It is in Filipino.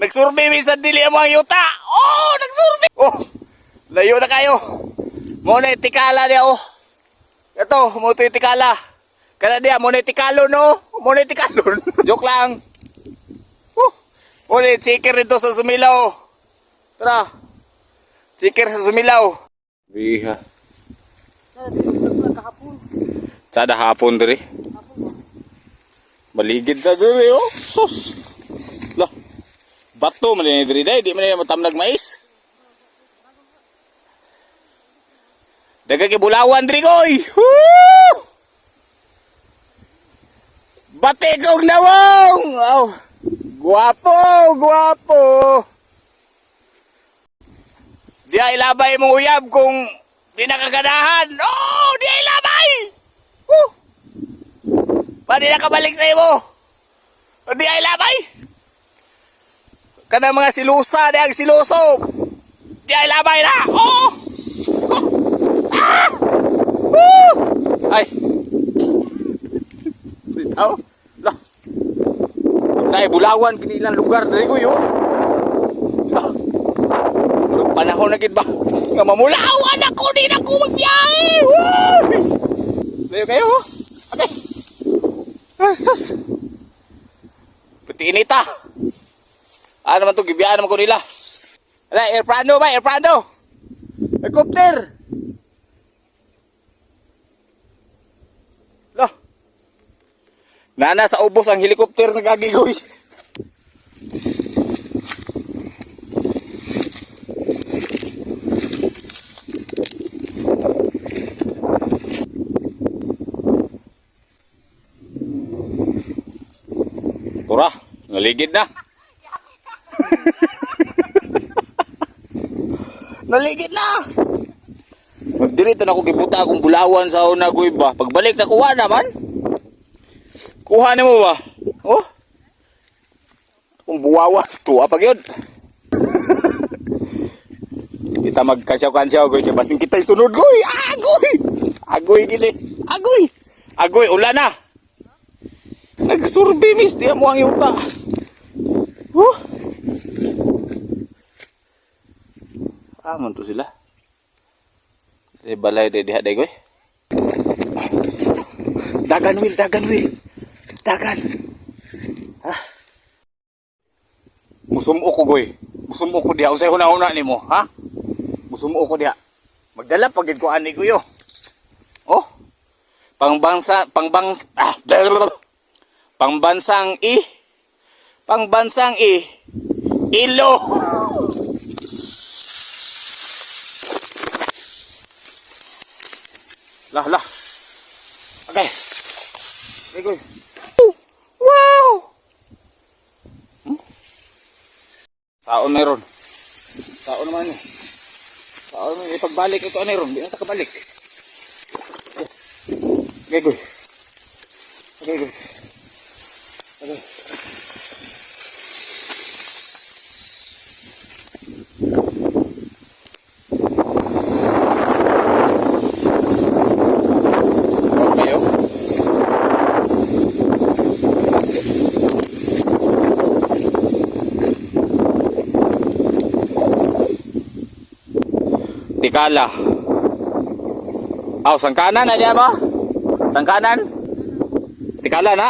Nagsurvey minsan dili ang mga yuta. Oh, nagsurvey. Oh, layo na kayo. Muna itikala niya oh. Ito, mo ito itikala. Kana diya, muna itikalo no. Muna itikalon. Joke lang. Muna chiker dito sa Sumilaw. Tara. Chiker sa Sumilaw. Biha. Sada hapon diri. Baligid na diri oh. Sus. Lah. Bato man ni diri day, di man matamnag mais. Daga kay bulawan diri koy. Woo! Batigog nawong. Oh. Guwapo, guwapo. Di ay labay mong uyab kung di nakaganahan. Oh, di ay labay. Woo! Pa di nakabalik sa imo. Di ay labay. Kana mga silusa, di ang siluso. Di ay labay na. Oh! Ah! Woo! Ay. Bitaw. Lah. Nay bulawan kinilang lugar diri ko yo. Ah. Panahon na gid ba? Nga mamulawan ako di na ko magbiyahe. Woo! Layo kayo. Okay. Sus. Pati inita. Ano man to gibiyaan naman ko nila. Ala, airplano ba? Airplano. Helicopter. Lah. Nana sa ubos ang helicopter nagagigoy. Tura, naligid na. Naligid na. Magdirito na ako gibuta akong bulawan sa una goy ba. Pagbalik na kuha naman. Kuha ni mo ba? Oh. Kung buwawa tuwa pag yun. Kita magkansyaw-kansyaw goy. Basing kita sunod goy. Agoy. Agoy gili. Agoy. Agoy ulan na. Nagsurvey miss di mo ang yuta. Amon to sila. Di balay de diha goy. Dagan wil, dagan wil. Dagan. Ha? Musumo ko goy. Musumo ko diha usay una-una nimo, ha? Musumo ko diha. Magdala pagid ko ani ko yo. Oh. Pangbansang ilo. Lah. Okay. Okay, go. Wow. Taon meron. Taon naman ni. Taon may pagbalik ito meron, di na sa kabalik. Okay, go. Okay, go. Okay. Tikala. Aw, sangkanan na diyan mo? Sangkanan? Tikala na?